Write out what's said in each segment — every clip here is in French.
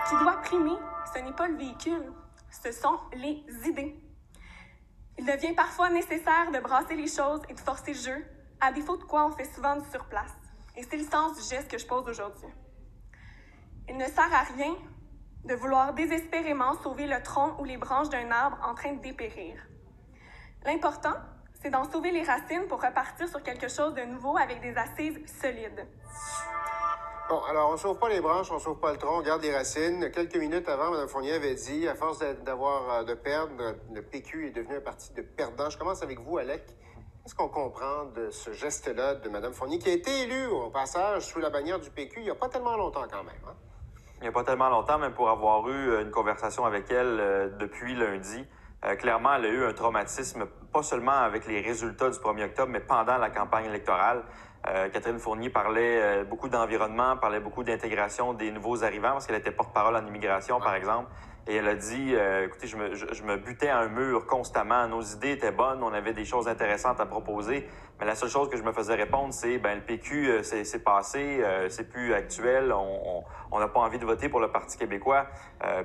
Ce qui doit primer, ce n'est pas le véhicule, ce sont les idées. Il devient parfois nécessaire de brasser les choses et de forcer le jeu, à défaut de quoi on fait souvent du surplace. Et c'est le sens du geste que je pose aujourd'hui. Il ne sert à rien de vouloir désespérément sauver le tronc ou les branches d'un arbre en train de dépérir. L'important, c'est d'en sauver les racines pour repartir sur quelque chose de nouveau avec des assises solides. Bon, alors, on ne sauve pas les branches, on ne sauve pas le tronc, on garde les racines. Quelques minutes avant, Mme Fournier avait dit, à force de perdre, le PQ est devenu un parti de perdants. Je commence avec vous, Alec. Qu'est-ce qu'on comprend de ce geste-là de Mme Fournier, qui a été élue, au passage, sous la bannière du PQ il n'y a pas tellement longtemps quand même, hein? Il n'y a pas tellement longtemps, même pour avoir eu une conversation avec elle depuis lundi. Clairement, elle a eu un traumatisme, pas seulement avec les résultats du 1er octobre, mais pendant la campagne électorale. Catherine Fournier parlait beaucoup d'environnement, parlait beaucoup d'intégration des nouveaux arrivants, parce qu'elle était porte-parole en immigration, par exemple. Et elle a dit, écoutez, je me butais à un mur constamment. Nos idées étaient bonnes, on avait des choses intéressantes à proposer. Mais la seule chose que je me faisais répondre, c'est, le PQ, c'est passé, c'est plus actuel, on n'a pas envie de voter pour le Parti québécois.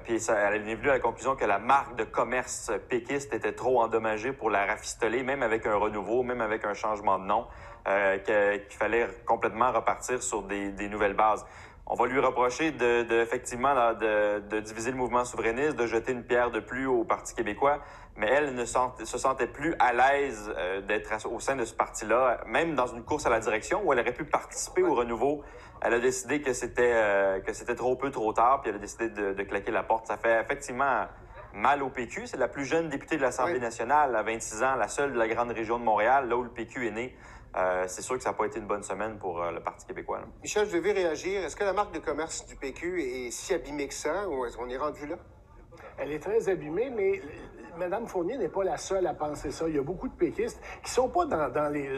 Puis elle est venue à la conclusion que la marque de commerce péquiste était trop endommagée pour la rafistoler, même avec un renouveau, même avec un changement de nom, qu'il fallait complètement repartir sur des nouvelles bases. On va lui reprocher effectivement de diviser le mouvement souverainiste, de jeter une pierre de plus au Parti québécois, mais elle ne se sentait plus à l'aise d'être au sein de ce parti-là, même dans une course à la direction où elle aurait pu participer au renouveau. Elle a décidé que c'était trop peu, trop tard, puis elle a décidé de claquer la porte. Ça fait effectivement mal au PQ. C'est la plus jeune députée de l'Assemblée nationale, à 26 ans, la seule de la grande région de Montréal, là où le PQ est né. C'est sûr que ça n'a pas été une bonne semaine pour le Parti québécois, là. Michel, je devais réagir. Est-ce que la marque de commerce du PQ est si abîmée que ça, ou est-ce qu'on est rendu là? Elle est très abîmée, mais Mme Fournier n'est pas la seule à penser ça. Il y a beaucoup de péquistes qui ne sont pas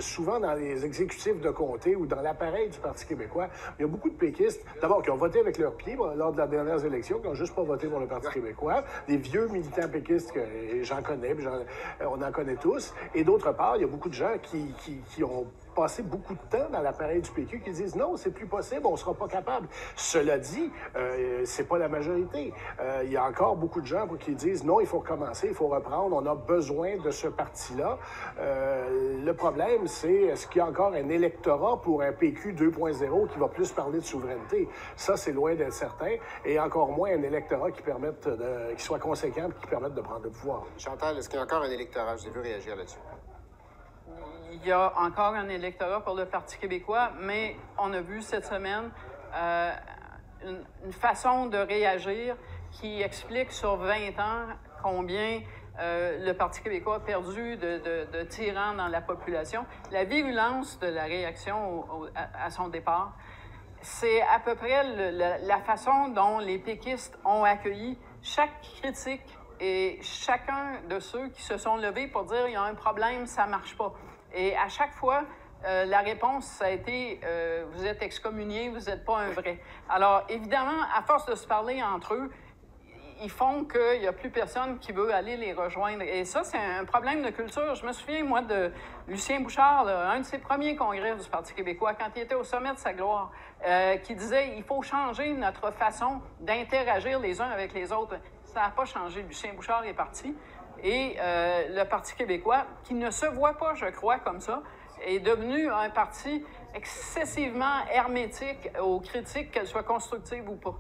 souvent dans les exécutifs de comté ou dans l'appareil du Parti québécois. Il y a beaucoup de péquistes, d'abord, qui ont voté avec leurs pieds lors de la dernière élection, qui n'ont juste pas voté pour le Parti québécois. Des vieux militants péquistes que j'en connais, on en connaît tous. Et d'autre part, il y a beaucoup de gens qui ont passé beaucoup de temps dans l'appareil du PQ qui disent non, c'est plus possible, on ne sera pas capable. Cela dit, c'est pas la majorité. Il y a encore beaucoup de gens qui disent non, il faut recommencer, il faut reprendre, on a besoin de ce parti-là. Le problème, c'est est-ce qu'il y a encore un électorat pour un PQ 2.0 qui va plus parler de souveraineté? Ça, c'est loin d'être certain. Et encore moins un électorat qui soit conséquent et qui permette de prendre le pouvoir. Chantal, est-ce qu'il y a encore un électorat? Je veux réagir là-dessus. Il y a encore un électorat pour le Parti québécois, mais on a vu cette semaine une façon de réagir qui explique sur 20 ans combien le Parti québécois a perdu de tyrans dans la population. La virulence de la réaction à son départ, c'est à peu près la façon dont les péquistes ont accueilli chaque critique et chacun de ceux qui se sont levés pour dire « il y a un problème, ça ne marche pas ». Et à chaque fois, la réponse, ça a été vous êtes excommunié, vous n'êtes pas un vrai. Alors, évidemment, à force de se parler entre eux, ils font qu'il n'y a plus personne qui veut aller les rejoindre. Et ça, c'est un problème de culture. Je me souviens, moi, de Lucien Bouchard, là, un de ses premiers congrès du Parti québécois, quand il était au sommet de sa gloire, qui disait il faut changer notre façon d'interagir les uns avec les autres. Ça n'a pas changé. Lucien Bouchard est parti. Et le Parti québécois, qui ne se voit pas, je crois, comme ça, est devenu un parti excessivement hermétique aux critiques, qu'elles soient constructives ou pas.